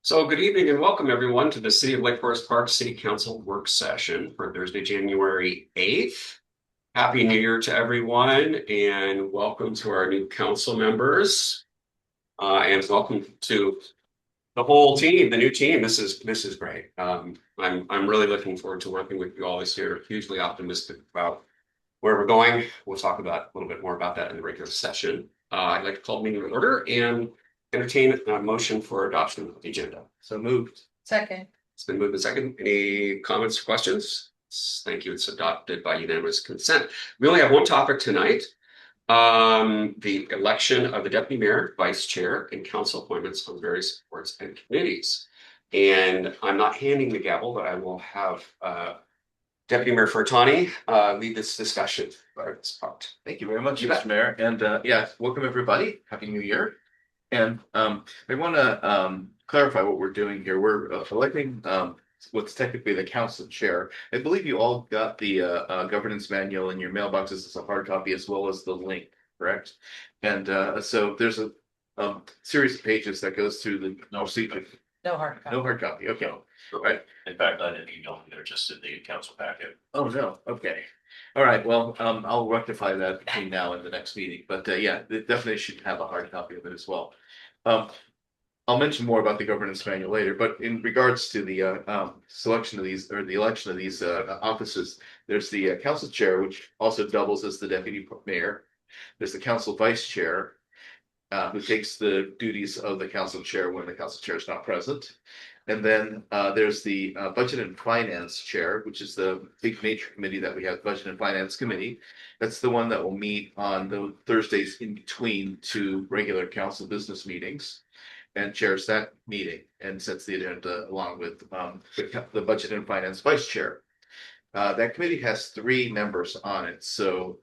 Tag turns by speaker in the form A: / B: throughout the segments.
A: So good evening and welcome everyone to the City of Lake Forest Park City Council work session for Thursday, January 8th. Happy New Year to everyone and welcome to our new council members. And welcome to the whole team, the new team. This is great. I'm really looking forward to working with you all this year. Hugely optimistic about where we're going. We'll talk about a little bit more about that in the regular session. I'd like to call the meeting to order and entertain a motion for adoption of the agenda.
B: So moved.
C: Second.
A: It's been moved and second. Any comments or questions? Thank you. It's adopted by unanimous consent. We only have one topic tonight. The election of the deputy mayor, vice chair, and council appointments on various boards and committees. And I'm not handing the gavel, but I will have Deputy Mayor Furtani lead this discussion for this part.
B: Thank you very much,
A: You
B: Mr.
A: bet.
B: Mayor. And welcome everybody. Happy New Year. And I want to clarify what we're doing here. We're electing what's technically the council chair. I believe you all got the governance manual in your mailboxes as a hard copy as well as the link, correct? And so there's a series of pages that goes through the procedure.
C: No hard copy.
B: No hard copy. Okay. All right.
D: In fact, I didn't email them, they're just in the council packet.
B: Oh, no. Okay. All right. Well, I'll rectify that between now and the next meeting. But yeah, it definitely should have a hard copy of it as well. I'll mention more about the governance manual later, but in regards to the selection of these or the election of these offices, there's the council chair, which also doubles as the deputy mayor. There's the council vice chair, who takes the duties of the council chair when the council chair is not present. And then there's the budget and finance chair, which is the big major committee that we have, budget and finance committee. That's the one that will meet on the Thursdays in between two regular council business meetings and chairs that meeting and sets the agenda along with the budget and finance vice chair. That committee has 3 members on it, so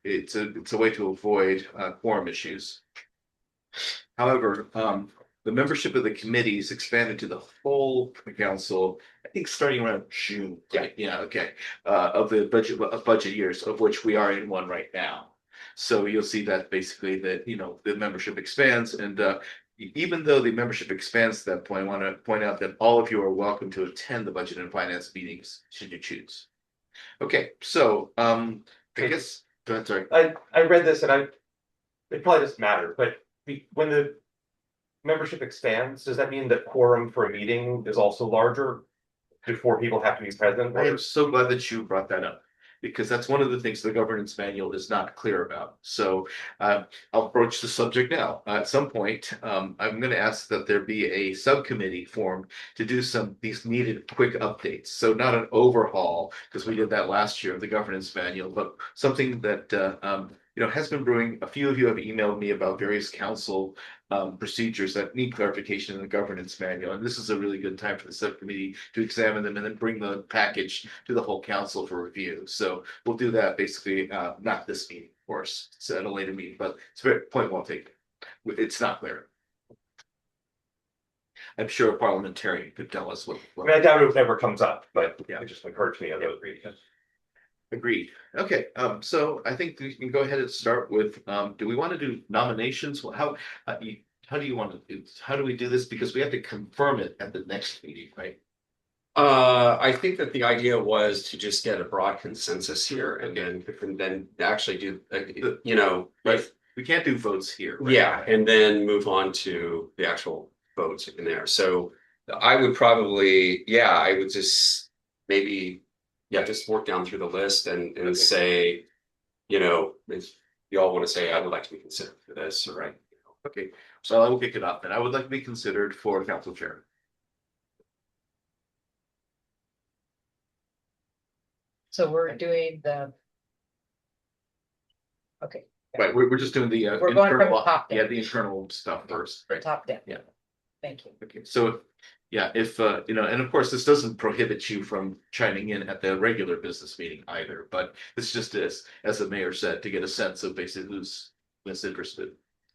B: it's a way to avoid quorum issues. However, the membership of the committee is expanded to the whole council, I think starting around June, right? Yeah, okay. Of the budget years, of which we are in one right now. So you'll see that basically that, the membership expands, and even though the membership expands to that point, I want to point out that all of you are welcome to attend the budget and finance meetings should you choose. Okay, so I guess go ahead, sorry.
E: I read this and it probably doesn't matter, but when the membership expands, does that mean that quorum for a meeting is also larger? Do 4 people have to be present?
B: I am so glad that you brought that up, because that's one of the things the governance manual is not clear about. So I'll broach the subject now. At some point, I'm going to ask that there be a subcommittee formed to do these needed quick updates. So not an overhaul, because we did that last year of the governance manual, but something that has been brewing. A few of you have emailed me about various council procedures that need clarification in the governance manual. And this is a really good time for the subcommittee to examine them and then bring the package to the whole council for review. So we'll do that basically, not this meeting, of course, it's at a later meeting, but it's a very point well taken. It's not clear. I'm sure a parliamentarian could tell us what.
E: I mean, I doubt it ever comes up, but
B: Yeah.
E: it just occurred to me on the other reading.
B: Agreed. Okay, so I think we can go ahead and start with, do we want to do nominations? Well, how do you want to do, how do we do this? Because we have to confirm it at the next meeting, right?
A: I think that the idea was to just get a broad consensus here and then actually do,
B: Right. We can't do votes here. Right?
A: yeah, and then move on to the actual votes in there. So I would probably, I would just maybe, just work down through the list and
B: Okay.
A: say, if you all want to say, I would like to be considered for this, right?
B: Okay, so I will kick it off, and I would like to be considered for council chair.
C: So we're doing the. Okay.
B: Right, we're just doing the
C: We're going from
B: internal,
C: top down.
B: the internal stuff first, right?
C: Top down.
B: Yeah.
C: Thank you.
B: Okay, so if and of course, this doesn't prohibit you from chiming in at the regular business meeting either, but this just is, as the mayor said, to get a sense of basically who's interested.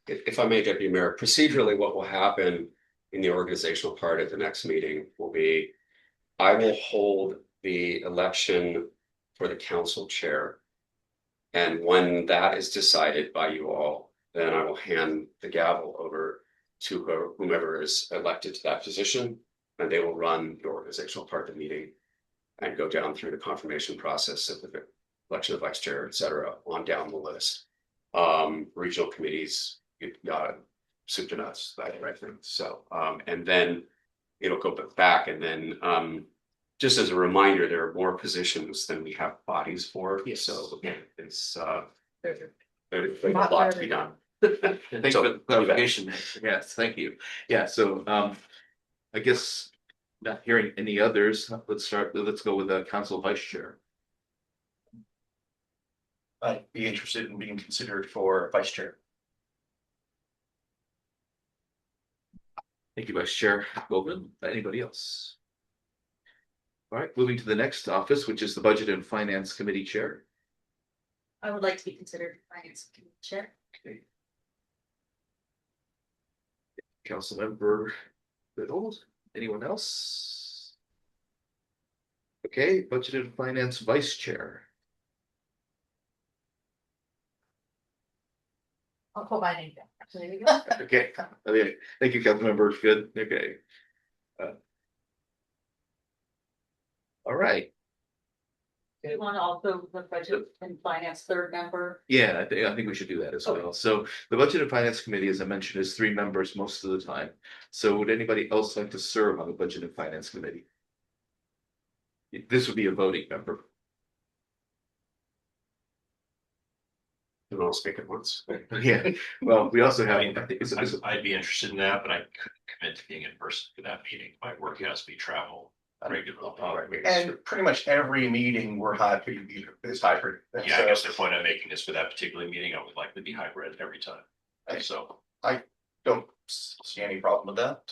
A: If I may, Deputy Mayor, procedurally, what will happen in the organizational part at the next meeting will be, I will hold the election for the council chair. And when that is decided by you all, then I will hand the gavel over to whomever is elected to that position, and they will run the organizational part of the meeting and go down through the confirmation process of the election of vice chair, et cetera, on down the list. Regional committees, soup to nuts, that right thing. So, and then it'll go back, and then just as a reminder, there are more positions than we have bodies for.
B: Yes.
A: So it's
C: There's
A: there's a lot to be done.
B: Thanks for the clarification. Yes, thank you. Yeah, so I guess not hearing any others, let's go with the council vice chair.
D: I'd be interested in being considered for vice chair.
B: Thank you, Vice Chair Goldman. Anybody else? All right, moving to the next office, which is the Budget and Finance Committee Chair.
F: I would like to be considered finance committee chair.
B: Okay. Councilmember Biddle, anyone else? Okay, Budget and Finance Vice Chair.
C: I'll put my name down. So there you go.
B: Okay, thank you, Councilmember. Good, okay. All right,
F: Do you want to also the budget and finance third member?
B: yeah, I think we should do that as well. So the Budget and Finance Committee, as I mentioned, is 3 members most of the time. So would anybody else like to serve on the Budget and Finance Committee? This would be a voting member.
A: And I'll speak at once.
B: Yeah, well, we also have,
D: I mean,
B: I think it's,
D: I'd be interested in that, but I couldn't commit to being in person for that meeting. My work has to be travel regularly.
A: All right, maybe.
G: And pretty much every meeting we're hybrid, is hybrid.
D: Yeah, I guess the point I'm making is for that particular meeting, I would likely be hybrid every time.
G: Okay.
D: So
G: Don't see any problem with that.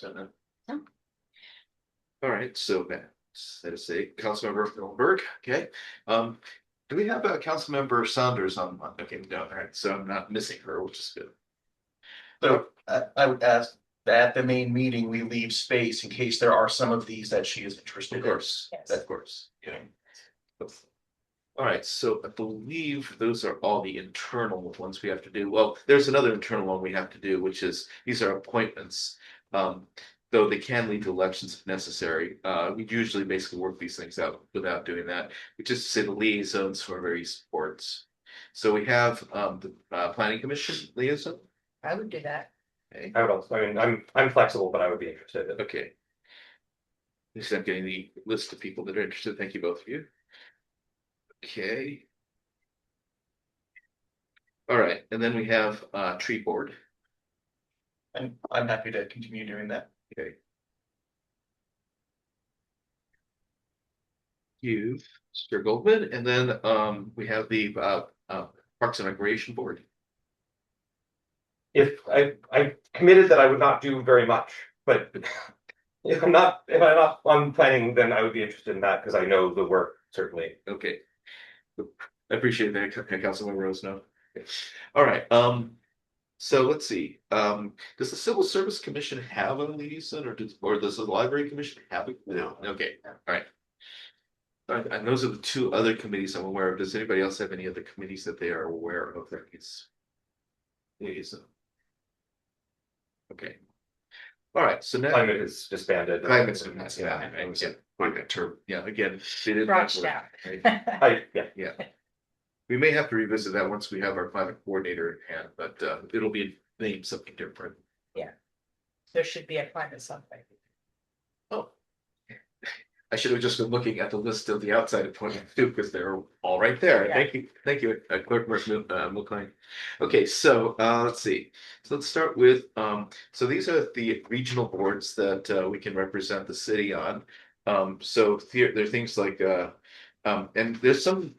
B: all right, so let us say Councilmember Goldberg, okay. Do we have Councilmember Saunders on? Okay, no, all right, so I'm not missing her, which is good.
G: So I would ask that at the main meeting, we leave space in case there are some of these that she is interested
B: Of
G: in.
B: course,
C: Yes.
B: of course.
D: Yeah.
B: All right, so I believe those are all the internal ones we have to do. Well, there's another internal one we have to do, which is, these are appointments. Though they can lead to elections if necessary. We usually basically work these things out without doing that. We just say the liaisons for various boards. So we have the Planning Commission liaison.
C: I would do that.
B: Okay,
E: I would also, I mean, I'm flexible, but I would be interested in.
B: okay. At least I'm getting the list of people that are interested. Thank you, both of you. Okay. All right, and then we have tree board.
G: And I'm happy to continue doing that.
B: Okay. You, Mr. Goldman, and then we have the Parks and Recreation Board.
E: If I committed that I would not do very much, but if I'm not on planning, then I would be interested in that because I know the work certainly.
B: Okay. I appreciate that, Councilmember Rose. No. Okay. All right. So let's see. Does the Civil Service Commission have a liaison, or does the Library Commission have it?
A: No.
B: Okay. All right. All right. And those are the 2 other committees I'm aware of. Does anybody else have any other committees that they are aware of that is liaison? Okay. All right. So now
E: Climate is disbanded.
B: Climate's
A: Yeah, it was a point term.
B: yeah. Again, they didn't
C: Branched
B: work,
C: out.
B: right?
E: Yeah.
B: We may have to revisit that once we have our climate coordinator in hand, but it'll be named something different.
C: There should be a climate something.
B: Oh. I should have just been looking at the list of the outside appointments too, because they're all right there.
C: Yeah.
B: Thank you, Clerk McLean. Okay, so let's see. So let's start with so these are the regional boards that we can represent the city on. So there are things like and there's some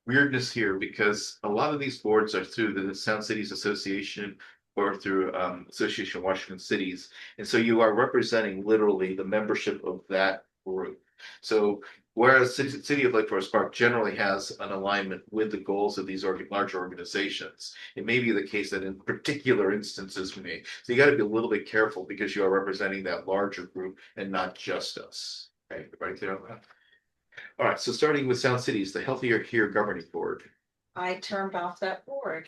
B: weirdness here because a lot of these boards are through the Sound Cities Association or through Association of Washington Cities, and so you are representing literally the membership of that group. So whereas City of Lake Forest Park generally has an alignment with the goals of these larger organizations, it may be the case that in particular instances we may. So you got to be a little bit careful because you are representing that larger group and not just us. Okay, everybody clear on that? All right, so starting with Sound Cities, the Healthier Here Governing Board.
F: I turned off that board.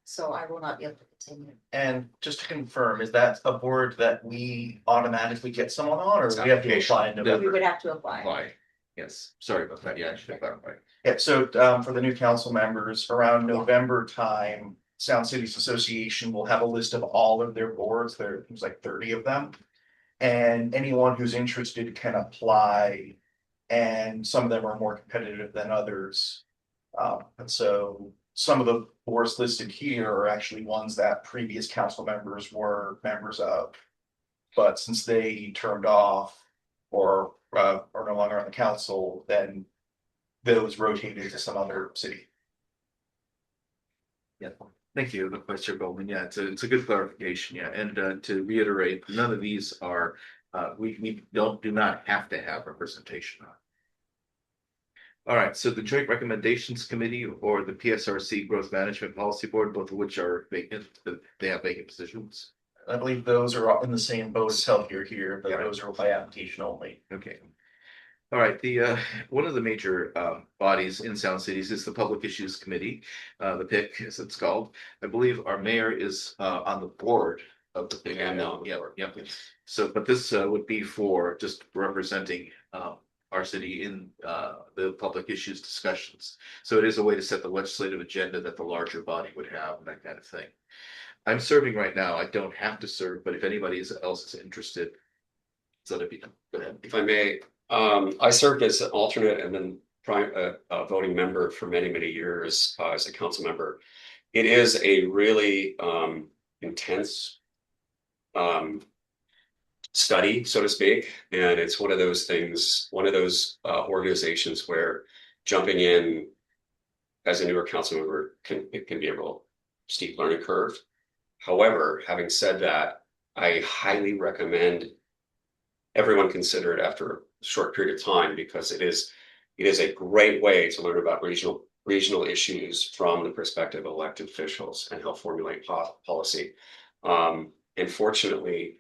F: so I will not be able to continue.
G: And just to confirm, is that a board that we automatically get someone on, or do we have to apply in
F: We
G: November?
F: would have to apply.
B: Why? Yes, sorry about that. Yeah, I should have clarified.
G: Yeah, so for the new council members, around November time, Sound Cities Association will have a list of all of their boards. There's like 30 of them. And anyone who's interested can apply, and some of them are more competitive than others. And so some of the boards listed here are actually ones that previous council members were members of. But since they turned off or are no longer on the council, then those rotated to some other city.
B: Yeah, thank you, Vice Chair Goldman. Yeah, it's a good clarification. Yeah, and to reiterate, none of these are, we do not have to have representation on. All right, so the Joint Recommendations Committee or the PSRC Growth Management Policy Board, both of which are vacant, they have vacant positions.
G: I believe those are in the same boat as Healthier here, but
B: Yeah.
G: those are by application only.
B: Okay. All right, the one of the major bodies in Sound Cities is the Public Issues Committee, the PIC as it's called. I believe our mayor is on the board of the PIC.
A: Yeah, no.
B: Yeah. So, but this would be for just representing our city in the public issues discussions. So it is a way to set the legislative agenda that the larger body would have and that kind of thing. I'm serving right now. I don't have to serve, but if anybody else is interested, so that'd be done. Go ahead.
A: If I may, I served as an alternate and then a voting member for many, many years as a council member. It is a really intense study, so to speak, and it's one of those things, one of those organizations where jumping in as a newer council member can be a real steep learning curve. However, having said that, I highly recommend everyone consider it after a short period of time, because it is a great way to learn about regional issues from the perspective of elected officials and help formulate policy. And fortunately,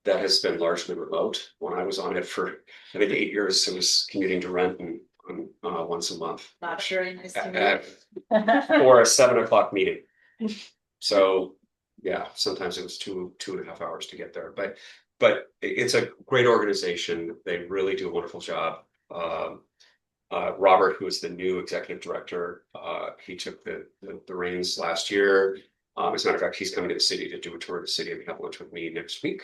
A: that has been largely remote. When I was on it for, I think, 8 years, it was commuting to Renton once a month.
F: Not very nice to meet.
A: Or a 7 o'clock meeting. So yeah, sometimes it was 2.5 hours to get there, but it's a great organization. They really do a wonderful job. Robert, who is the new executive director, he took the reins last year. As a matter of fact, he's coming to the city to do a tour of the city and have lunch with me next week.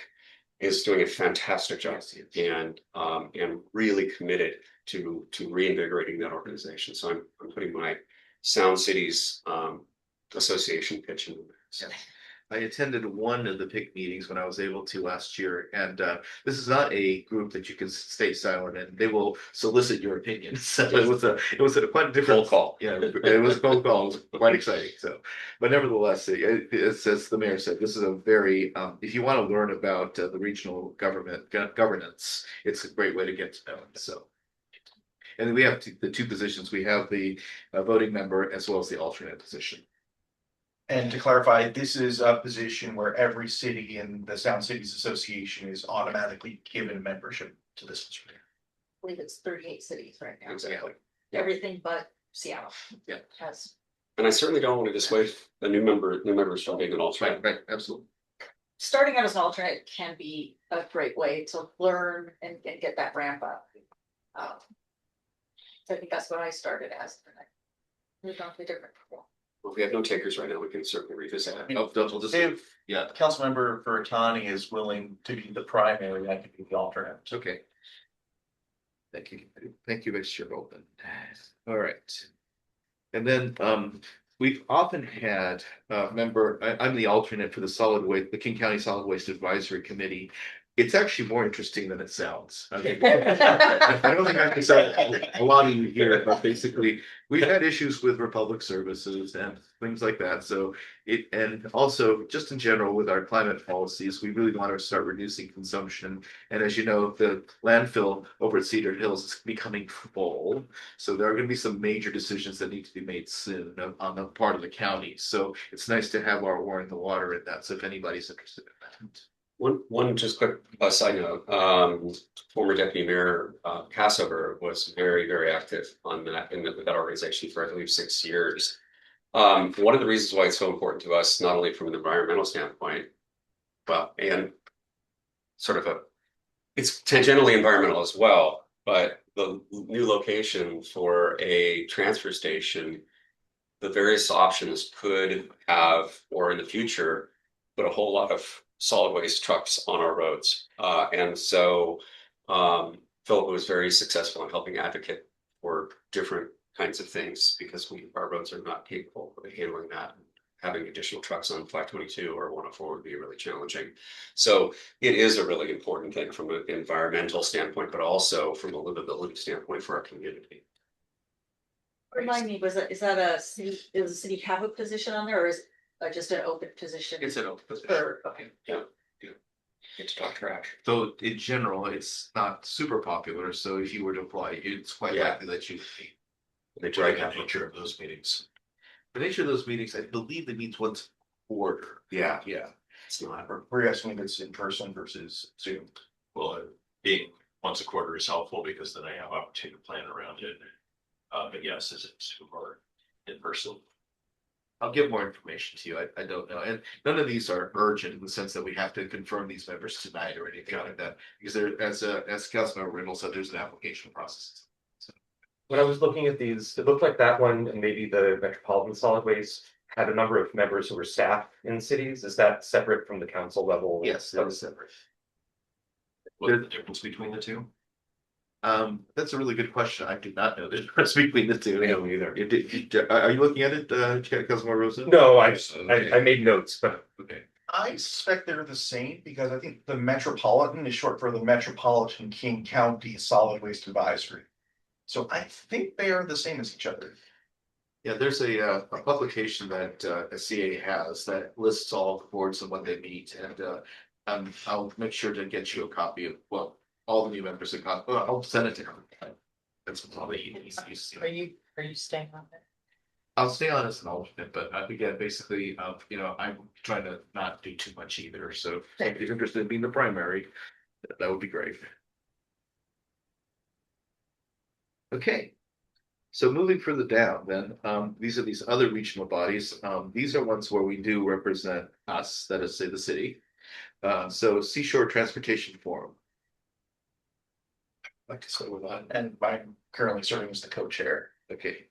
A: Is doing a fantastic job and really committed to reinvigorating that organization. So I'm putting my Sound Cities Association pitch in there. So.
B: I attended one of the PIC meetings when I was able to last year, and this is not a group that you can stay silent in. They will solicit your opinion. So it was a quite different
A: Cold call.
B: Yeah, it was a cold call. It was quite exciting. So, but nevertheless, as the mayor said, this is a very if you want to learn about the regional governance, it's a great way to get to know it. So. And then we have the two positions. We have the voting member as well as the alternate position.
G: And to clarify, this is a position where every city in the Sound Cities Association is automatically given membership to this.
F: I believe it's 38 cities right now.
A: Exactly.
F: Everything but Seattle.
B: Yeah.
F: Has.
A: And I certainly don't want to dissuade the new members from being an alternate.
B: Right, absolutely.
F: Starting out as an alternate can be a great way to learn and get that ramp up. So I think that's what I started as. Moved on to a different role.
A: Well, if we have no takers right now, we can certainly revisit that.
B: Oh, we'll just,
G: If
B: yeah,
G: Councilmember Furtani is willing to be the primary, I could be the alternate.
B: okay. Thank you, Vice Chair Bolton. All right. And then we've often had a member, I'm the alternate for the King County Solid Waste Advisory Committee. It's actually more interesting than it sounds. I don't think I can say a lot of you here, but basically we've had issues with Republic Services and things like that. So and also just in general with our climate policies, we really want to start reducing consumption. And as you know, the landfill over at Cedar Hills is becoming full. So there are going to be some major decisions that need to be made soon on the part of the county. So it's nice to have our oar in the water in that. So if anybody's interested in that.
A: One just quick side note, former Deputy Mayor Cassover was very, very active on that with that organization for I believe 6 years. One of the reasons why it's so important to us, not only from an environmental standpoint, well, and sort of it's tangentially environmental as well, but the new location for a transfer station, the various options could have, or in the future, put a whole lot of solid waste trucks on our roads. And so Philip was very successful in helping advocate for different kinds of things because our roads are not capable of handling that. Having additional trucks on 522 or 104 would be really challenging. So it is a really important thing from an environmental standpoint, but also from a livability standpoint for our community.
F: Remind me, is that a city, does the city have a position on there or is it just an open position?
B: It's an open position.
F: Okay.
A: Get to talk trash.
B: So in general, it's not super popular, so if you were to apply, it's quite
A: Yeah.
B: likely that you.
A: They
D: What
A: try
D: are
A: to
D: the
A: have
D: nature of those meetings?
B: The nature of those meetings, I believe it means once a quarter.
A: Yeah.
B: Yeah.
A: It's not.
G: We're asking if it's in person versus Zoom.
D: Well, being once a quarter is helpful because then I have opportunity to plan around it. But yes, is it super in person?
B: I'll give more information to you. I don't know. And none of these are urgent in the sense that we have to confirm these members tonight or anything like that. Because there, as Councilmember Reynolds said, there's an application process.
E: When I was looking at these, it looked like that one and maybe the Metropolitan Solid Waste had a number of members who were staff in cities. Is that separate from the council level?
B: Yes, that was separate.
D: What's the difference between the two?
B: That's a really good question. I did not know the difference between the two.
A: I don't either.
B: Are you looking at it, Councilmember Rosa?
E: No,
B: Okay.
E: I made notes, but
B: Okay.
G: I suspect they're the same because I think the Metropolitan is short for the Metropolitan King County Solid Waste Advisory. So I think they are the same as each other.
B: Yeah, there's a publication that a CA has that lists all the boards and what they meet, and I'll make sure to get you a copy of, well, all the new members a copy. Well, I'll send it to him. That's probably easy.
C: Are you staying on it?
B: I'll stay on as an alternate, but again, basically, I'm trying to not do too much either. So if you're interested in being the primary, that would be great. Okay. So moving further down, then, these are these other regional bodies. These are ones where we do represent us, that is, say, the city. So Seashore Transportation Forum. I'd like to start with that.
G: And I'm currently serving as the co-chair.
B: Okay.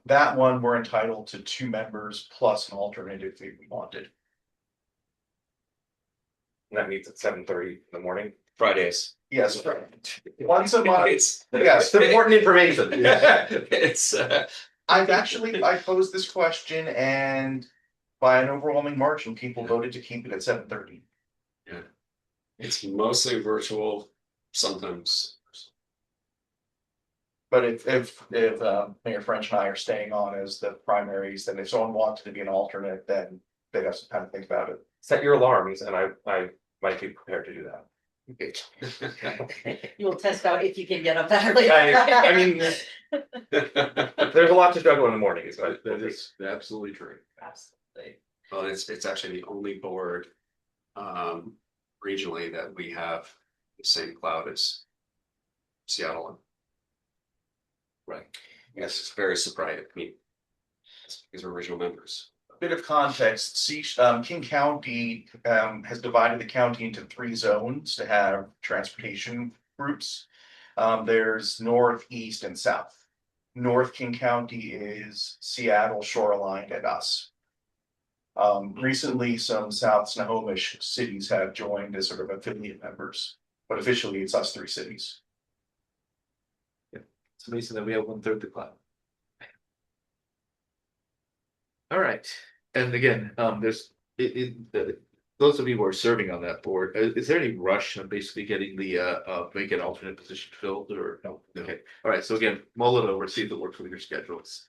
G: That one, we're entitled to 2 members plus an alternate if we wanted.
E: that meets at 7:30 in the morning.
A: Fridays.
G: Yes, once a month.
A: It's
G: Yes,
E: Important information.
A: it's
G: I posed this question and by an overwhelming margin, people voted to keep it at 7:30.
A: it's mostly virtual, sometimes.
G: But if Mayor French and I are staying on as the primaries, then if someone wanted to be an alternate, then they'd have some time to think about it.
E: Set your alarms and I might be prepared to do that.
B: Okay.
F: You will test out if you can get up that early.
E: I mean, there's a lot to juggle in the mornings, but
B: That is absolutely true.
F: Absolutely.
A: Well, it's actually the only board regionally that we have the same cloud as Seattle.
B: Right.
A: Yes, it's very surprising. I mean, it's because we're original members.
G: Bit of context, King County has divided the county into 3 zones to have transportation groups. There's north, east, and south. North King County is Seattle, Shoreline, and us. Recently, some South Snohomish cities have joined as sort of affiliate members, but officially it's us 3 cities.
B: It's amazing that we have 1/3 the cloud. All right, and again, there's those of you who are serving on that board, is there any rush on basically getting the vacant alternate position filled or no? Okay, all right, so again, mull it over, see if it works with your schedules.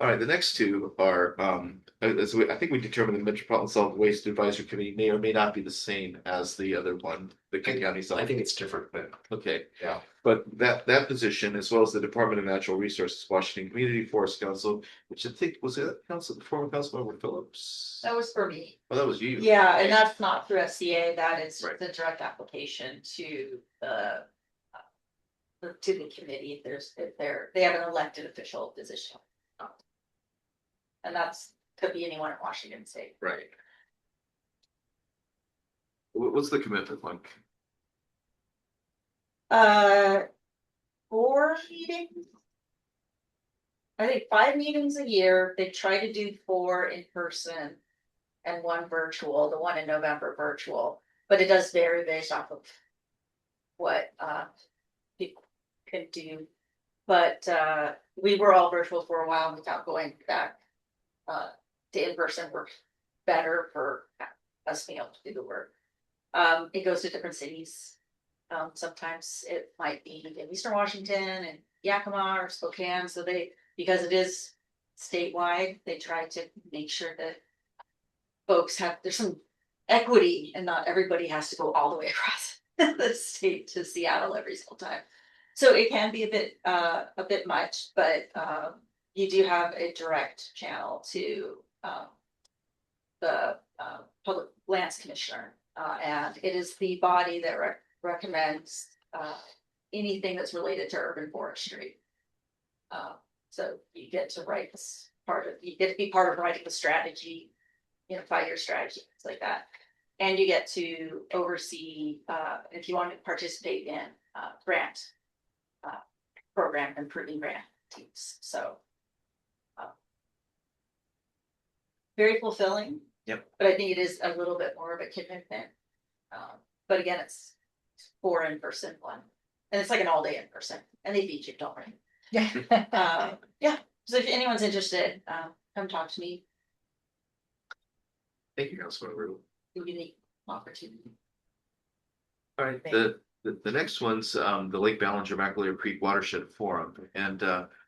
B: All right, the next 2 are, I think we determined the Metropolitan Solid Waste Advisory Committee may or may not be the same as the other one, the King County Solid.
A: I think it's different, but
B: Okay,
A: yeah.
B: but that position, as well as the Department of Natural Resources, Washington Community Forest Council, which I think was it the former Councilmember Phillips?
F: That was for me.
B: Oh, that was you.
F: Yeah, and that's not through SCA, that is
B: Right.
F: the direct application to the committee, if they have an elected official position. And that's, could be anyone in Washington State.
B: Right. What's the commitment like?
F: 4 meetings. I think 5 meetings a year. They try to do 4 in person and 1 virtual, the one in November virtual, but it does vary based off of what people can do. But we were all virtual for a while without going back to in-person work better for us being able to do the work. It goes to different cities. Sometimes it might be in Eastern Washington and Yakima or Spokane. So because it is statewide, they try to make sure that folks there's some equity and not everybody has to go all the way across the state to Seattle every single time. So it can be a bit much, but you do have a direct channel to the Public Lands Commissioner, and it is the body that recommends anything that's related to urban forestry. So you get to write this you get to be part of writing the strategy, 5-year strategy, things like that. And you get to oversee, if you want to participate in grant program improving grant teams. So very fulfilling.
B: Yep.
F: But I think it is a little bit more of a commitment. But again, it's 4 in-person, 1. And it's like an all-day in-person. And they feed you, don't worry.
C: Yeah.
F: Yeah. So if anyone's interested, come talk to me.
B: Thank you, Councilmember.
F: Unique opportunity.
B: All right,
C: Thank you.
B: the next one's the Lake Ballinger Macquarie Creek Watershed Forum, and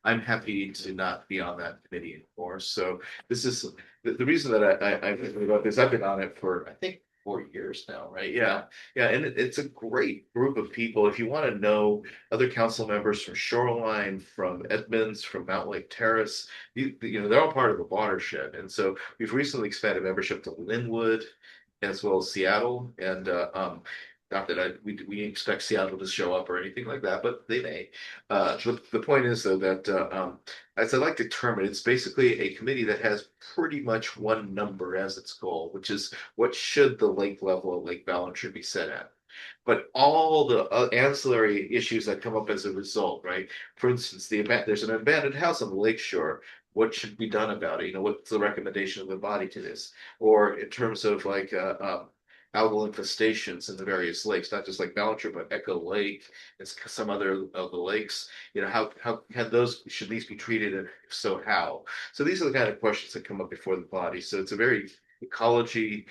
B: I'm happy to not be on that committee anymore. So this is the reason that I'm thinking about this. I've been on it for I think 4 years now, right? Yeah, and it's a great group of people. If you want to know other council members from Shoreline, from Edmonds, from Mount Lake Terrace, they're all part of the watershed, and so we've recently expanded membership to Linwood as well as Seattle, and not that we expect Seattle to show up or anything like that, but they may. The point is though that as I like to term it, it's basically a committee that has pretty much one number as its goal, which is what should the lake level of Lake Ballinger be set at. But all the ancillary issues that come up as a result, right? For instance, there's an abandoned house on the lake shore. What should be done about it? What's the recommendation of the body to this? Or in terms of like algal infestations in the various lakes, not just like Ballinger, but Echo Lake and some other of the lakes. How can should these be treated, and if so, how? So these are the kind of questions that come up before the body. So it's a very ecology,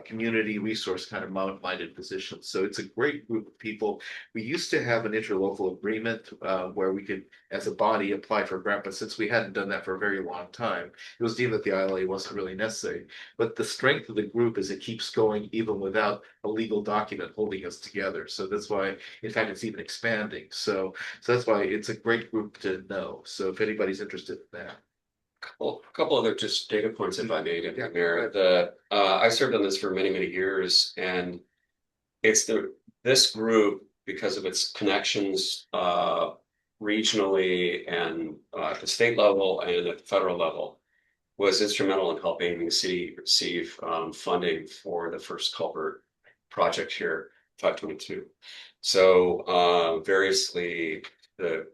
B: community resource kind of minded position. So it's a great group of people. We used to have an interlocal agreement where we could, as a body, apply for a grant, but since we hadn't done that for a very long time, it was deemed that the ILA wasn't really necessary. But the strength of the group is it keeps going even without a legal document holding us together. So that's why, in fact, it's even expanding. So that's why it's a great group to know. So if anybody's interested in that.
A: Well, a couple other just data points if I may, Deputy Mayor. I served on this for many, many years, and it's this group, because of its connections regionally and at the state level and at the federal level, was instrumental in helping the city receive funding for the first culvert project here, 522. So variously, the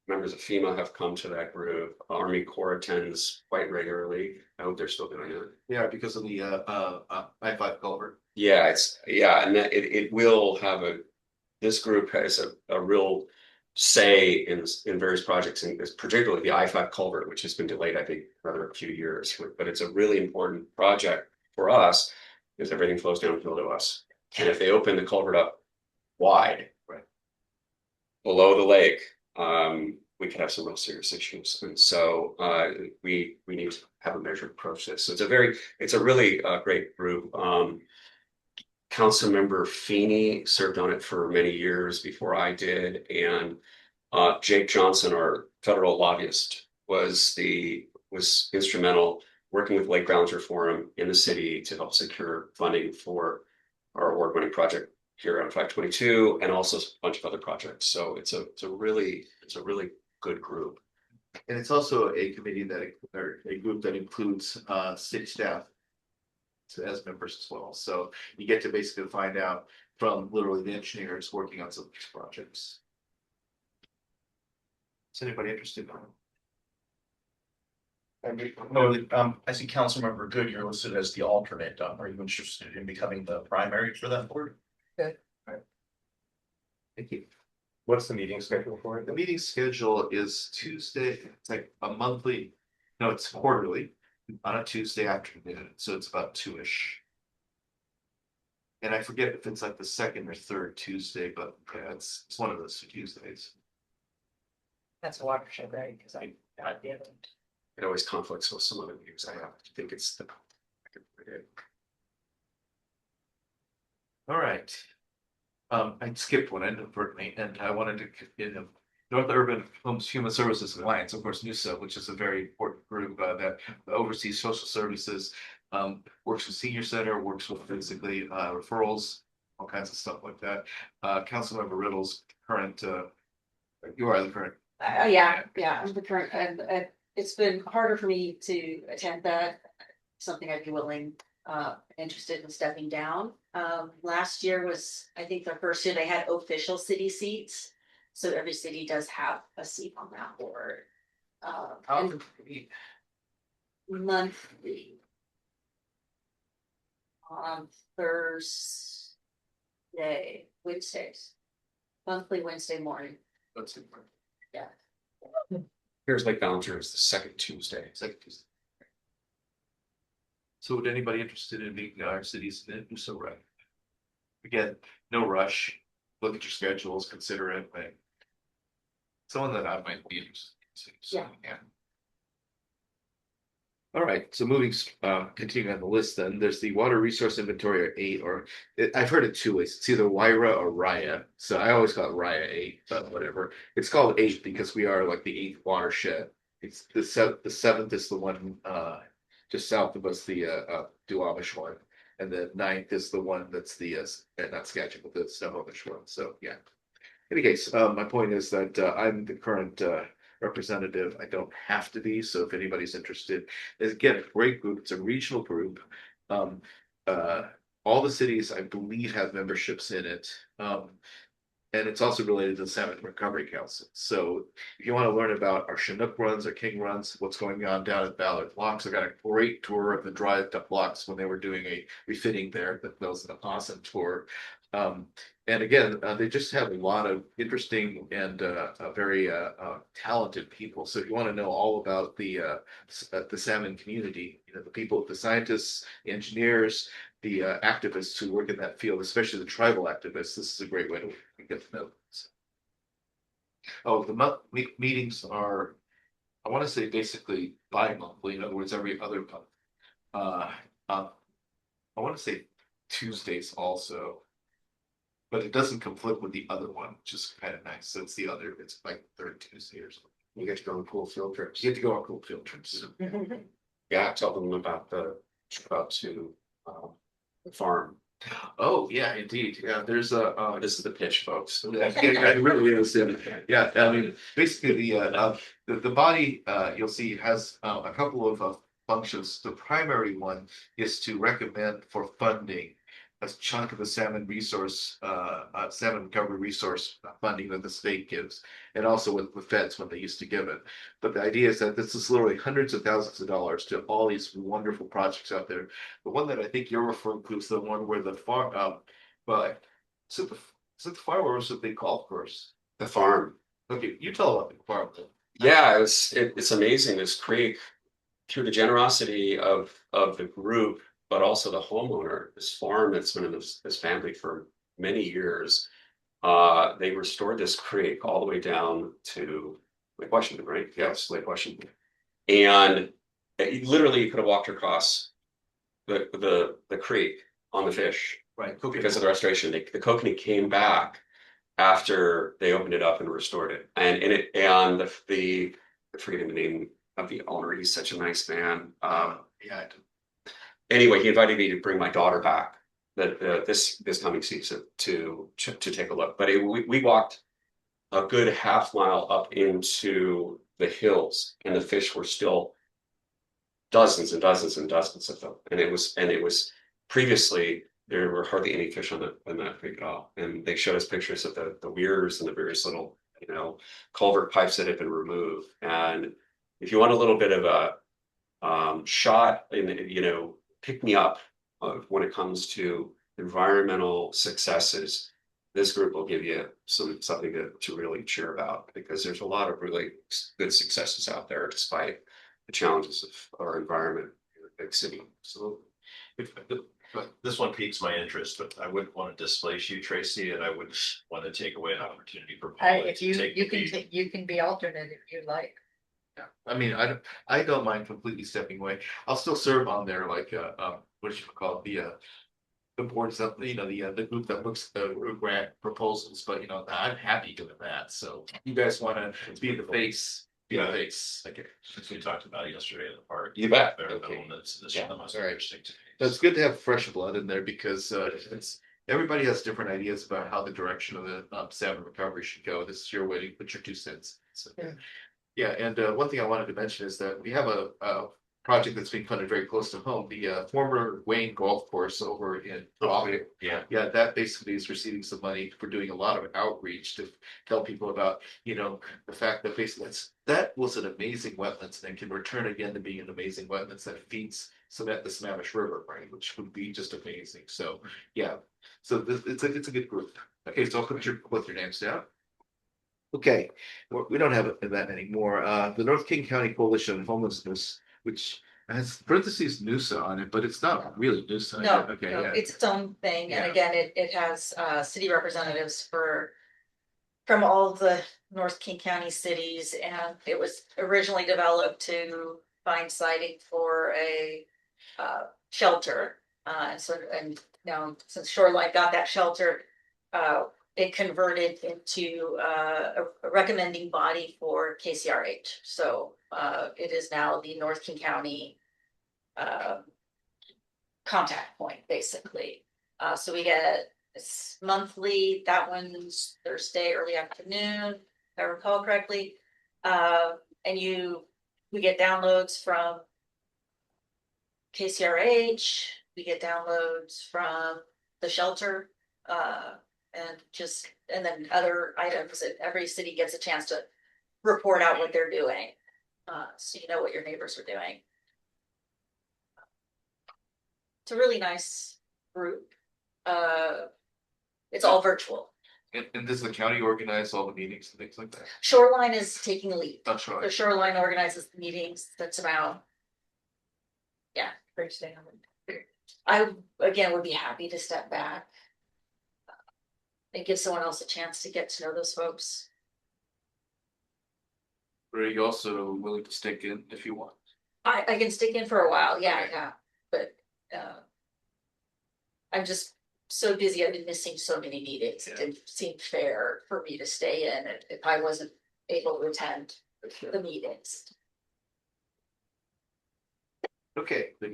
A: members of FEMA have come to that group. Army Corps attends quite regularly. I hope they're still doing it.
B: Yeah, because of the I-5 culvert.
A: Yeah, and it will have this group has a real say in various projects, and particularly the I-5 culvert, which has been delayed, I think, rather a few years. But it's a really important project for us because everything flows downhill to us. And if they open the culvert up wide,
B: right,
A: below the lake, we could have some real serious issues. And so we need to have a measured approach to this. So it's a really great group. Councilmember Feeney served on it for many years before I did, and Jake Johnson, our federal lobbyist, was instrumental working with Lake Ballinger Forum in the city to help secure funding for our award-winning project here on 522, and also a bunch of other projects. So it's a really good group.
B: And it's also a committee that, or a group that includes city staff as members as well. So you get to basically find out from literally the engineers working on some of these projects. Is anybody interested in that?
G: I see Councilmember Good, you're listed as the alternate. Are you interested in becoming the primary for that board?
B: Thank you.
E: What's the meeting schedule for
B: The
E: it?
B: meeting schedule is Tuesday, it's like a monthly, no, it's quarterly on a Tuesday afternoon, so it's about 2-ish. And I forget if it's like the second or third Tuesday, but yeah, it's one of those Tuesdays.
C: That's a watershed, right? Because I did.
A: It always conflicts with some other views I have. to think it's the. I can forget.
B: All right. I skipped one inadvertently, and I wanted to, North Urban Homes Human Services Alliance, of course, NUSA, which is a very important group that oversees social services, works with senior center, works with basically referrals, all kinds of stuff like that. Councilmember Riddle's current, you are the current.
F: Yeah, I'm the current, and it's been harder for me to attend that. Something I'd be willing, interested in stepping down. Last year was, I think, the first year they had official city seats. So every city does have a seat on that board. And monthly. On Wednesdays. Monthly Wednesday morning.
B: Let's see.
A: Here's Lake Ballinger is the second Tuesday.
B: Second Tuesday. So would anybody interested in being our city's NUSA rep? Again, no rush. Look at your schedules, consider it, but someone that I might be interested in. So, yeah. All right, so moving, continuing on the list, then there's the water resource inventory, or 8, or I've heard it 2 ways. It's either WIRA or RIA. So I always call it RIA 8, but whatever. It's called 8 because we are like the 8th watershed. It's the 7th is the one just south of us, the Duwamish one, and the 9th is the one that's the not Skagit, but the Snohomish one. So yeah. In any case, my point is that I'm the current representative. I don't have to be, so if anybody's interested, it's again a great group. It's a regional group. All the cities, I believe, have memberships in it. And it's also related to the Salmon Recovery Council. So if you want to learn about our Chinook runs, our King runs, what's going on down at Ballard Locks, I got a great tour of the dry locks when they were doing a refitting there. That was an awesome tour. And again, they just have a lot of interesting and very talented people. So if you want to know all about the salmon community, the people, the scientists, the engineers, the activists who work in that field, especially the tribal activists, this is a great way to get to know them. Oh, the meetings are, I want to say, basically bi-monthly. In other words, every other month. I want to say Tuesdays also. But it doesn't conflict with the other one, which is kind of nice. So it's like third Tuesday or something.
A: You get to go on cool field trips.
B: You get to go on cool field trips.
A: Yeah, tell them about the trip out to the farm.
B: Oh, yeah, indeed. Yeah, there's
A: This is the pitch, folks.
B: yeah, it really is. Yeah, I mean, basically the body you'll see has a couple of functions. The primary one is to recommend for funding a chunk of the salmon recovery resource funding that the state gives, and also with the feds when they used to give it. But the idea is that this is literally hundreds of thousands of dollars to all these wonderful projects out there. The one that I think you're referring to is the one where the farm, but is it the farm or is it the golf course?
A: The farm.
B: Okay, you tell about the farm.
A: Yeah, it's amazing. This creek, through the generosity of the group, but also the homeowner, this farm that's been in this family for many years. They restored this creek all the way down to Lake Washington, right? Yes, Lake Washington. And literally you could have walked across the creek on the fish,
B: Right.
A: because of the restoration. The kokanee came back after they opened it up and restored it. And I'm forgetting the name of the owner. He's such a nice man.
B: Yeah.
A: Anyway, he invited me to bring my daughter back this coming season to take a look. But we walked a good half mile up into the hills, and the fish were still dozens and dozens and dozens of them. And it was previously there were hardly any fish on that creek at all. And they showed us pictures of the weirs and the various little, culvert pipes that had been removed. And if you want a little bit of a shot and pick me up when it comes to environmental successes, this group will give you something to really cheer about, because there's a lot of really good successes out there despite the challenges of our environment in a big city. So
D: But this one piques my interest, but I wouldn't want to displace you, Tracy, and I wouldn't want to take away an opportunity for Paula
C: If
D: to
C: you,
D: take
C: you
D: the
C: can,
D: lead.
C: you can be alternate if you like.
B: Yeah, I mean, I don't mind completely stepping away. I'll still serve on there, like, what do you call it, the boards that, the group that looks at the grant proposals, but I'm happy doing that, so you guys wanna be the face, be the
D: Yeah.
B: face, okay.
D: Since we talked about it yesterday in the park.
B: You bet.
D: Bare
B: Okay.
D: minimum, that's
B: Yeah,
D: the most
B: all right.
D: interesting to me.
B: So it's good to have fresh blood in there because everybody has different ideas about how the direction of the salmon recovery should go. This is your way to put your 2 cents. So,
C: Yeah.
B: yeah, and one thing I wanted to mention is that we have a project that's being funded very close to home. The former Wayne Golf Course over in Rockland.
D: Yeah.
B: Yeah, that basically is receiving some money for doing a lot of outreach to tell people about, the fact that basically that was an amazing wetlands and can return again to being an amazing wetlands that feeds the Sammamish River, right, which would be just amazing. So, yeah, so it's a good group. Okay, so I'll put your names down. Okay, we don't have that anymore. The North King County Coalition on Homelessness, which has parentheses NUSA on it, but it's not really NUSA.
F: No,
B: Okay,
F: no,
B: yeah.
F: it's its own thing, and
B: Yeah.
F: again, it has city representatives from all of the North King County cities, and it was originally developed to find siting for a shelter. And now since Shoreline got that shelter, it converted into a recommending body for KCRH. So it is now the North King County contact point, basically. So we get it's monthly. That one's Thursday early afternoon, if I recall correctly. And we get downloads from KCRH. We get downloads from the shelter, and then other items that every city gets a chance to report out what they're doing, so you know what your neighbors are doing. It's a really nice group. It's all virtual.
B: And does the county organize all the meetings and things like that?
F: Shoreline is taking the lead.
B: That's right.
F: The Shoreline organizes the meetings. That's about. Yeah,
C: Thursday.
F: I again would be happy to step back and give someone else a chance to get to know those folks.
B: Are you also willing to stick in if you want?
F: I can stick in for a while, yeah,
B: Okay.
F: yeah, but I'm just so busy. I've been missing so many meetings. It didn't seem fair for me to stay in if I wasn't able to attend the meetings.
B: Okay, the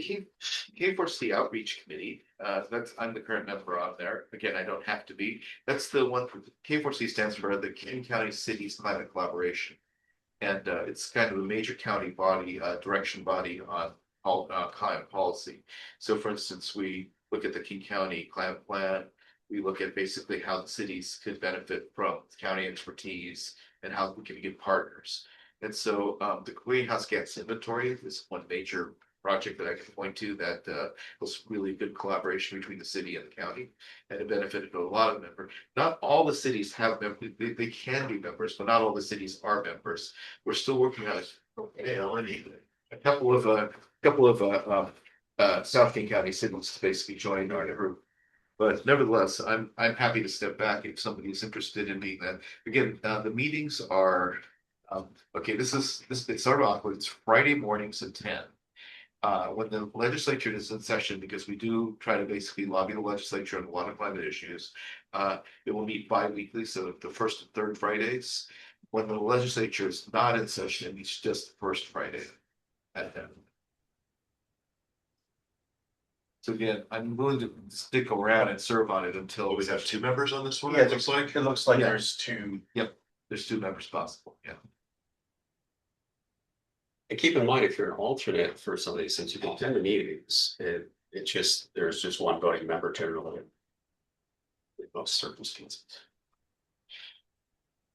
B: K4C Outreach Committee, I'm the current member on there. Again, I don't have to be. That's the one for K4C stands for the King County Cities Climate Collaboration. And it's kind of a major county body, direction body on climate policy. So for instance, we look at the King County Climate Plan. We look at basically how the cities could benefit from county expertise and how we can get partners. And so the greenhouse gas inventory is one major project that I can point to that was really good collaboration between the city and the county, and it benefited a lot of members. Not all the cities have members, they can be members, but not all the cities are members. We're still working on a couple of South King County cities to basically join our group. But nevertheless, I'm happy to step back if somebody's interested in being that. Again, the meetings are okay. This it started off with it's Friday mornings at 10. When the legislature is in session, because we do try to basically lobby the legislature on a lot of climate issues, it will meet bi-weekly, so the first and third Fridays. When the legislature is not in session, it meets just the first Friday at 10. So again, I'm willing to stick around and serve on it until
D: We have 2 members on this one,
G: Yeah,
D: it looks like.
G: It looks like
B: Yeah.
G: there's two.
B: there's 2 members possible, yeah.
A: And keep in mind, if you're an alternate for some of these things, you can attend the meetings, there's just one voting member generally. In most circumstances.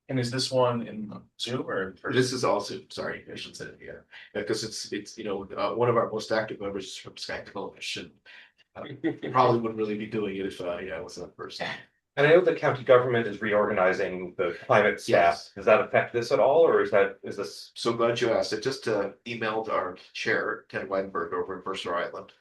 G: And is this one in Zoom or?
B: This is also, sorry, I should say, yeah, because it's, one of our most active members is from Sky Coalition. Probably wouldn't really be doing it if, I wasn't a person.
E: And I know the county government is reorganizing the climate staff.
B: Yes.
E: Does that affect this at all, or is this?
B: So glad you asked. I just emailed our chair, Ted Weinberg, over in Mercer Island.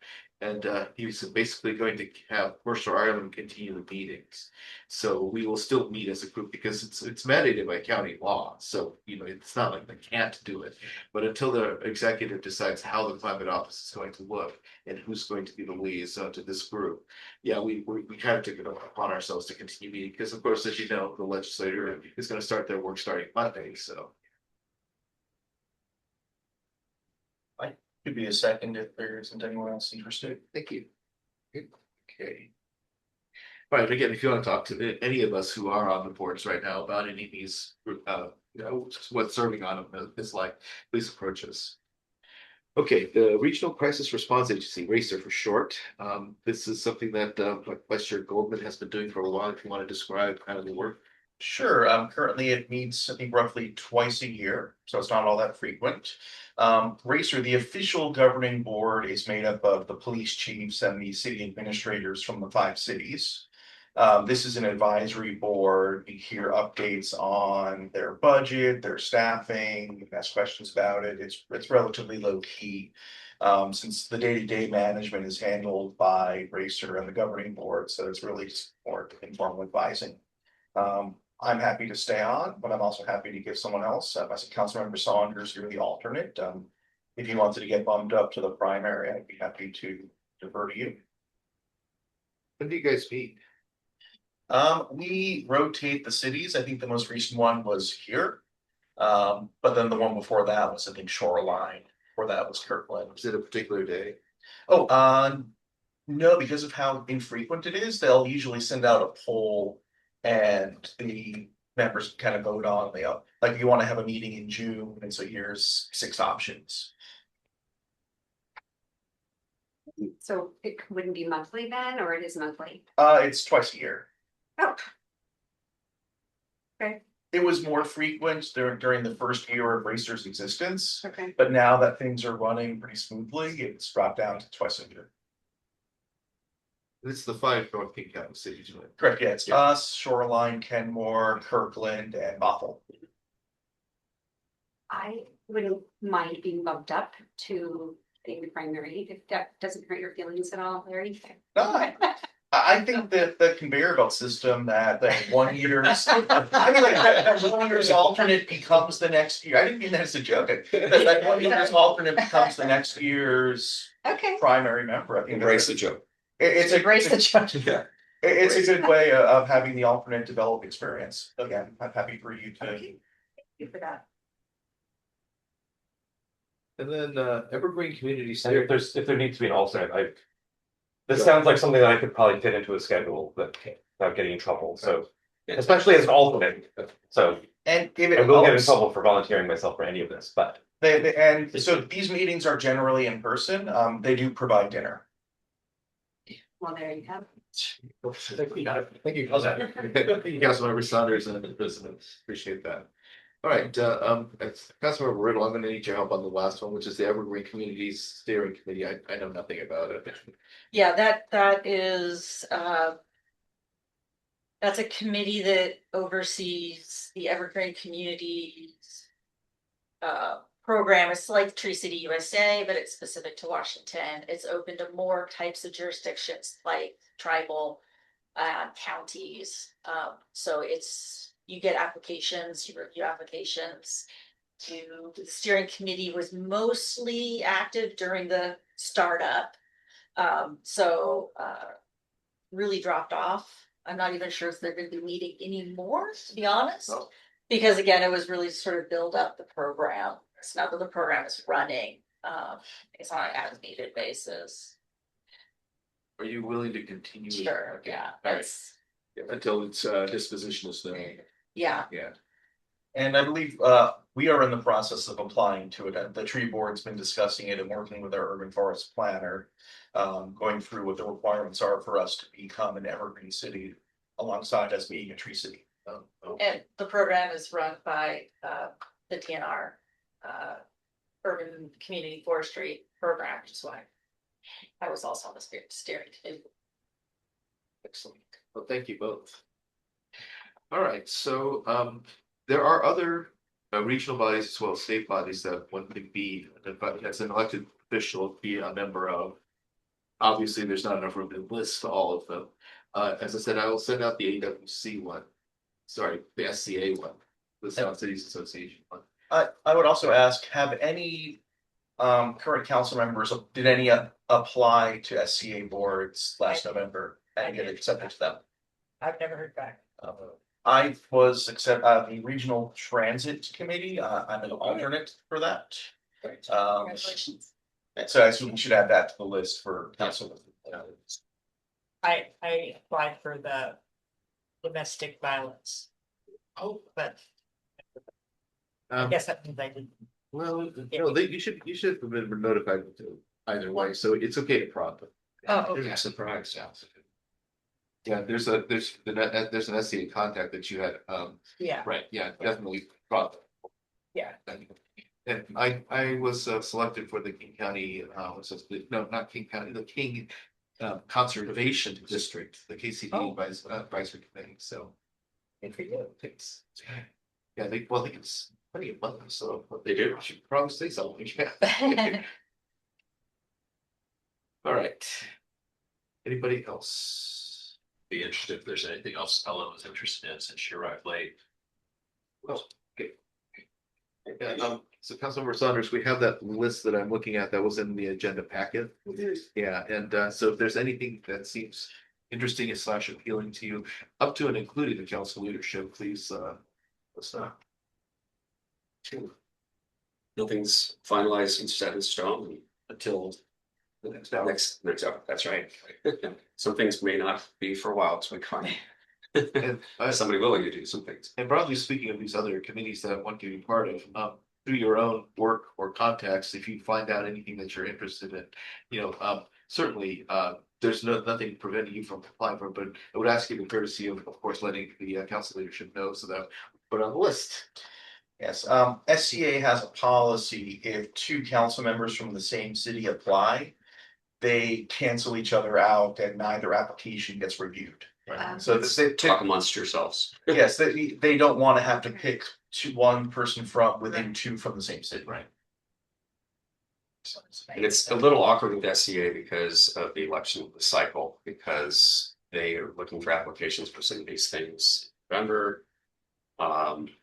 B: And he's basically going to have Mercer Island continue the meetings. So we will still meet as a group because it's mandated by county law. So, it's not like they can't do it. But until the executive decides how the climate office is going to look and who's going to be the liaison to this group, yeah, we kind of took it upon ourselves to continue meeting because, of course, as you know, the legislature is going to start their work starting Monday. So.
G: Could be a second if there isn't anyone else interested.
B: Thank you. Okay. All right, again, if you want to talk to any of us who are on the boards right now about any of these, what serving on them is like, please approach us. Okay, the Regional Crisis Response Agency, RACER for short. This is something that Vice Chair Goldman has been doing for a while. If you want to describe kind of the work.
G: Sure, currently it meets, I think, roughly twice a year, so it's not all that frequent. RACER, the official governing board, is made up of the police chiefs and the city administrators from the 5 cities. This is an advisory board. We hear updates on their budget, their staffing, you can ask questions about it. It's relatively low key. Since the day-to-day management is handled by RACER and the governing board, so it's really just more informal advising. I'm happy to stay on, but I'm also happy to give someone else. I see Councilmember Saunders, you're the alternate. If you wanted to get bumped up to the primary, I'd be happy to defer to you.
B: When do you guys meet?
G: We rotate the cities. I think the most recent one was here. But then the one before that was, I think, Shoreline. Before that was Kirkland.
B: Is it a particular day?
G: Oh, no, because of how infrequent it is, they'll usually send out a poll and the members kind of vote on like you want to have a meeting in June, and so here's 6 options.
H: So it wouldn't be monthly then, or it is monthly?
G: It's twice a year.
H: Oh. Okay.
G: It was more frequent during the first year of RACER's existence,
H: Okay.
G: but now that things are running pretty smoothly, it's dropped down to twice a year.
B: It's the 5 North King County cities, right?
G: Correct, yeah, it's us, Shoreline, Kenmore, Kirkland, and Bothell.
H: I wouldn't mind being bumped up to being the primary if that doesn't hurt your feelings at all, Larry.
G: No, I think that the conveyor belt system that 1 year's, I mean, like that 1 year's alternate becomes the next year. I didn't mean that as a joke. That 1 year's alternate becomes the next year's
H: Okay.
G: primary member. I think
A: Embrace the joke.
G: it's a
F: Embrace the judge.
A: Yeah.
G: it's a good way of having the alternate develop experience. Again, I'm happy for you to.
H: Okay. Thank you for that.
B: And then Evergreen Community
E: And
B: Steering.
E: if there needs to be an alternate, this sounds like something that I could probably fit into a schedule that without getting in trouble, so. Especially as an alternate, so
G: And if
E: I
G: it
E: will get in
G: helps,
E: trouble for volunteering myself for any of this, but.
G: and so these meetings are generally in person. They do provide dinner.
H: Well, there you have.
B: Thank you, Councilmember Saunders and the president. Appreciate that. All right, Councilmember Riddle, I'm gonna need your help on the last one, which is the Evergreen Communities Steering Committee. I know nothing about it.
F: Yeah, that is, that's a committee that oversees the Evergreen Communities program. It's like Tree City USA, but it's specific to Washington. It's open to more types of jurisdictions like tribal counties. So you get applications, you review applications. The steering committee was mostly active during the startup. Really dropped off. I'm not even sure if they're going to be meeting anymore, to be honest.
B: Oh.
F: Because again, it was really sort of build up the program. So now that the program is running, it's on an as needed basis.
B: Are you willing to continue?
F: Sure,
B: Okay.
F: yeah,
B: All right.
F: it's,
B: Yeah, until its disposition is known.
F: yeah.
B: Yeah.
G: And I believe We are in the process of applying to it. The tree board's been discussing it and working with our urban forest planner. Going through what the requirements are for us to become an evergreen city alongside us being a tree city.
F: And the program is run by the TNR, Urban Community Forestry Program, which is why I was also on the steering committee.
B: Excellent. Well, thank you both. All right, so there are other regional bodies as well as state bodies that one could be, as an elected official, be a member of. Obviously, there's not enough room to list all of them. As I said, I will send out the AWC one. Sorry, the SCA one, the South Cities Association one.
G: I would also ask, have any current council members, did any apply to SCA boards last November and get accepted to them?
C: I've never heard back.
G: I was the Regional Transit Committee. I'm an alternate for that.
F: Congratulations.
G: So I assume we should add that to the list for council.
C: I applied for the domestic violence. Oh, but I guess that means I didn't.
B: Well, no, you should have been notified either way, so it's okay to prompt them.
C: Oh, okay.
A: Yeah, surprise.
B: Yeah, there's an SCA contact that you had,
C: Yeah,
B: right, yeah, definitely prompt them.
C: yeah.
B: And I was selected for the King County, no, not King County, the King Conservation District, the KCD
C: Oh.
B: advisory committee, so.
C: Good for you.
B: Thanks. Yeah, they it's plenty of money, so
A: They do.
B: I should probably say something. All right. Anybody else?
D: Be interested if there's anything else Ellen was interested in since she arrived late.
B: Well, okay. So Councilmember Saunders, we have that list that I'm looking at that was in the agenda packet. Yeah, and so if there's anything that seems interesting / appealing to you, up to and including the council leadership, please let's not.
A: Nothing's finalized and set in stone until
B: The next hour.
A: next hour. That's right. Some things may not be for a while, so we can't.
B: And,
A: Somebody willing to do some things.
B: and broadly speaking of these other committees that one can be part of, through your own work or contacts, if you find out anything that you're interested in, certainly, there's nothing preventing you from applying for it, but I would ask you the courtesy of course, letting the council leadership know so that we put on the list.
G: Yes, SCA has a policy, if two council members from the same city apply, they cancel each other out and neither application gets reviewed. So they
A: Talk amongst yourselves.
G: yes, they don't want to have to pick one person from within two from the same city.
B: Right.
A: And it's a little awkward with SCA because of the election cycle, because they are looking for applications for some of these things. in November,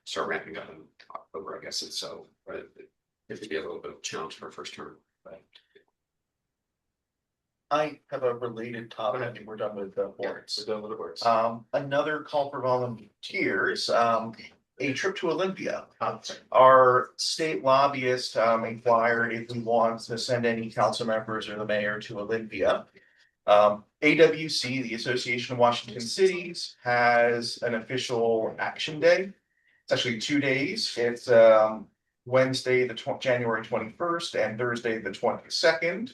A: start ramping up in October, I guess. And so it could be a little bit of a challenge for first term. But
G: I have a related topic, I think we're done with the boards.
B: We're done with the words.
G: Another call for volunteers, a trip to Olympia. Our state lobbyist inquired if we want to send any council members or the mayor to Olympia. AWC, the Association of Washington Cities, has an official action day. It's actually 2 days. It's Wednesday, January 21st and Thursday, the 22nd.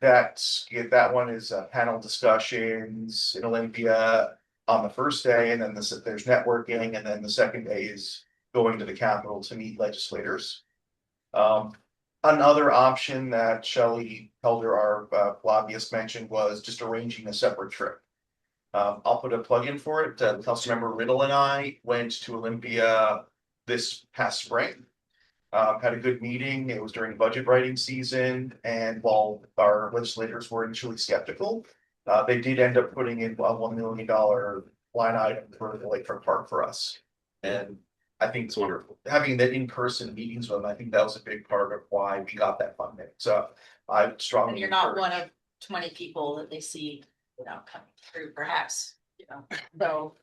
G: That one is panel discussions in Olympia on the first day, and then there's networking, and then the second day is going to the Capitol to meet legislators. Another option that Shelley Helder, our lobbyist, mentioned was just arranging a separate trip. I'll put a plug in for it. Councilmember Riddle and I went to Olympia this past spring. Had a good meeting. It was during budget writing season, and while our legislators were initially skeptical, they did end up putting in a $1 million line item for the Lakefront Park for us. And I think
A: it's wonderful.
G: having the in-person meetings with them, I think that was a big part of why we got that funding. So I strongly.
F: And you're not
G: encourage-
F: one of 20 people that they see, coming through perhaps, so.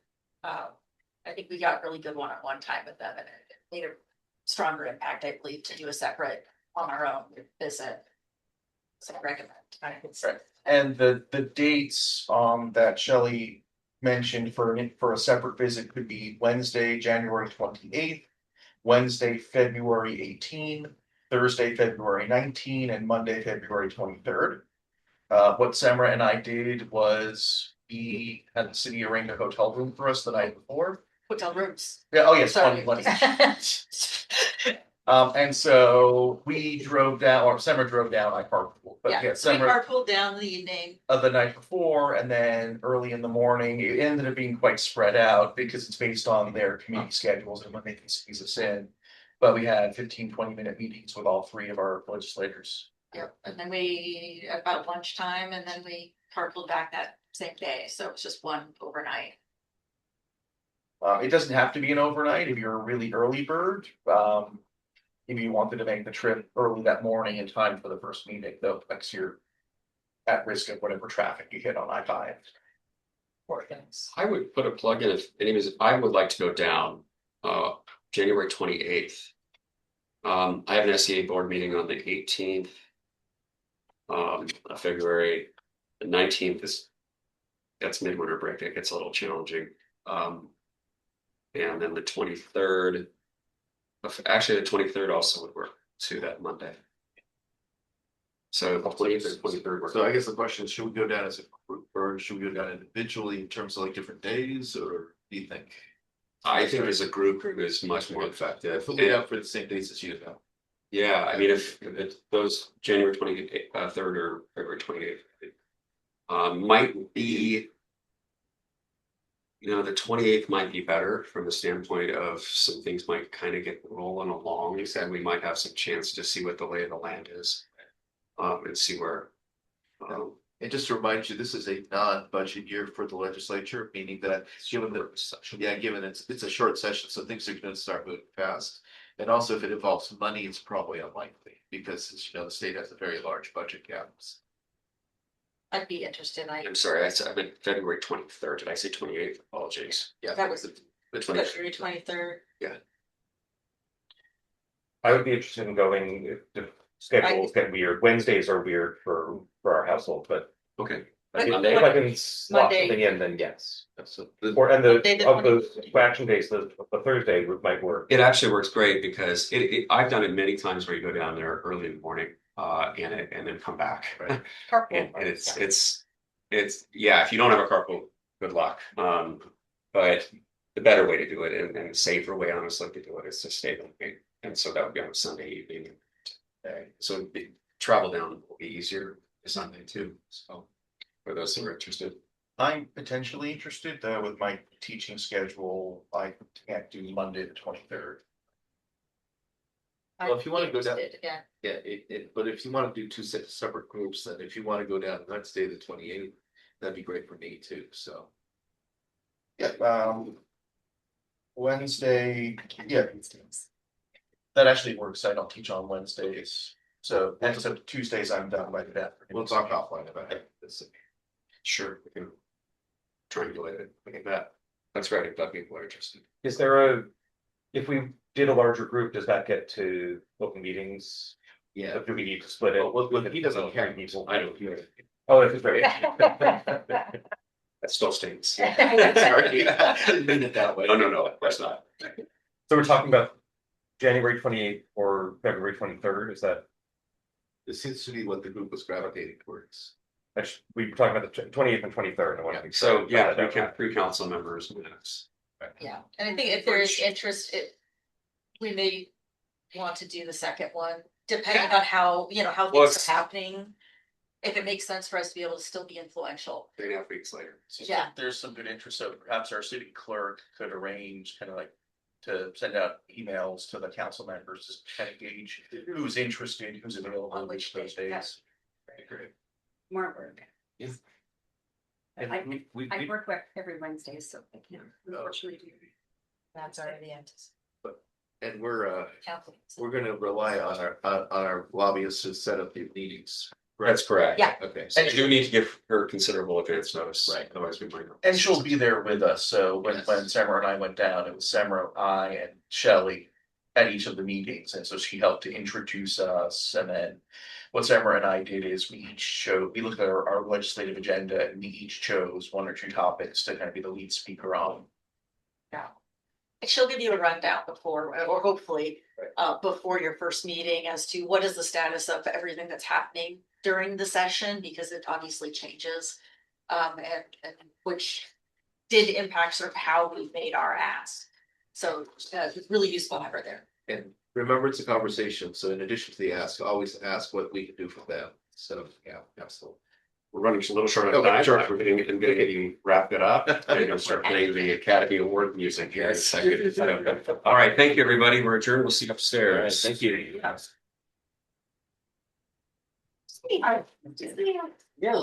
F: I think we got really good one-on-one time with them, and it made a stronger impact, I believe, to do a separate on our own visit. So I recommend.
G: Right. And the dates that Shelley mentioned for a separate visit could be Wednesday, January 28th, Wednesday, February 18, Thursday, February 19, and Monday, February 23rd. What Samara and I did was we had the city arrange a hotel room for us the night before.
F: Hotel rooms.
G: Yeah, oh yes,
F: Sorry.
G: 20. And so we drove down, or Samara drove down, I carpooled, but yeah,
F: So we
G: Samara
F: carpooled down the evening.
G: of the night before, and then early in the morning, it ended up being quite spread out because it's based on their committee schedules and when they can squeeze us in. But we had 15-20 minute meetings with all three of our legislators.
F: Yep, and then we, about lunchtime, and then we carpooled back that same day, so it was just one overnight.
G: It doesn't have to be an overnight if you're a really early bird. If you wanted to make the trip early that morning in time for the first meeting, though, because you're at risk of whatever traffic you hit on I-5.
C: Poor things.
A: I would put a plug in if anyways, I would like to go down January 28th. I have an SEA board meeting on the 18th. February. The 19th that's midwinter break. It gets a little challenging. And then the 23rd, actually the 23rd also would work too, that Monday. So the 20th and 23rd work.
B: So I guess the question is, should we go down as a group or should we go down individually in terms of like different days, or do you think?
A: I think as a group is much more effective.
B: If we go down for the same days as you go.
A: Yeah, I mean, if those January 23rd or February 28th might be, the 28th might be better from the standpoint of some things might kind of get rolling along. And we might have some chance to see what the lay of the land is, and see where.
B: And just to remind you, this is a non-budget year for the legislature, meaning that given it's a short session, so things are going to start moving fast. And also, if it involves money, it's probably unlikely because, the state has a very large budget gaps.
F: I'd be interested,
A: I'm sorry, I meant February 23rd. Did I say 28th? Apologies.
B: Yeah,
F: that was
B: the
F: February 23rd.
E: I would be interested in going if the schedules get weird. Wednesdays are weird for our household, but
A: Okay.
E: if
A: Monday?
E: I can slot
F: Monday.
E: something in, then yes.
B: So
E: Or and
F: Monday the
E: of those action days, the Thursday might work.
A: It actually works great because I've done it many times where you go down there early in the morning, and then come back.
B: Right.
F: Carpool.
A: And it's yeah, if you don't have a carpool, good luck. But the better way to do it and the safer way, honestly, to do it is to stay the night. And so that would be on a Sunday evening. So travel down will be easier Sunday too. So for those who are interested.
G: I'm potentially interested, though, with my teaching schedule, I can't do Monday the 23rd.
B: Well, if you want to go down,
F: Yeah,
B: but if you want to do two separate groups, then if you want to go down Wednesday the 28th, that'd be great for me too. So
G: Yeah, Wednesday, yeah, that actually works. I don't teach on Wednesdays. So Tuesdays I'm done by the afternoon.
B: we'll talk offline about it.
A: Sure, we can triangulate it. Look at that. That's great. If people are interested.
E: Is there if we did a larger group, does that get to open meetings?
B: Yeah.
E: Or do we need to split it?
B: Well, he doesn't care.
E: People.
A: I don't hear it.
E: Oh, that's right.
A: That still stains.
F: Yeah.
A: Sorry.
B: Didn't mean it that way.
A: No, of course not.
E: So we're talking about January 28th or February 23rd, is that?
B: It seems to be what the group was gravitating towards.
E: We were talking about the 28th and 23rd. I want to be
A: So yeah,
E: that
A: we can three council members minutes.
F: yeah, and I think if there is interest, we may want to do the second one, depending on how, how
A: Well,
F: things are happening. If it makes sense for us to be able to still be influential.
A: 3.5 weeks later.
G: So
F: Yeah.
G: there's some good interest, so perhaps our city clerk could arrange kind of like to send out emails to the council members to kind of gauge who's interested, who's available
F: On
G: on
F: which
G: those
F: day, yeah.
G: days.
A: Great.
H: More work.
A: Yes.
H: I work every Wednesday, so I can't unfortunately do.
C: That's already anticipated.
B: And we're gonna rely on our lobbyists to set up the meetings.
A: That's correct.
F: Yeah.
B: Okay.
A: So you do need to give her considerable advance notice.
B: Right.
A: Otherwise we might not.
G: And she'll be there with us, so when
B: Yes.
G: Samara and I went down, it was Samara, I, and Shelley at each of the meetings, and so she helped to introduce us, and then what Samara and I did is we looked at our legislative agenda, and we each chose one or two topics to kind of be the lead speaker on.
F: Yeah. she'll give you a rundown before, or hopefully, before your first meeting as to what is the status of everything that's happening during the session, because it obviously changes. And which did impact sort of how we made our ask. So, it's really useful to have her there.
B: And remember, it's a conversation, so in addition to the ask, always ask what we can do for them, so, yeah, absolutely.
A: We're running a little short on
B: Okay,
A: time.
B: sure.
A: We're gonna get you wrapped it up. And gonna start playing the Academy Award music here in a second. All right, thank you, everybody. We're adjourned. We'll see you upstairs.
B: All right, thank you.
A: Yeah.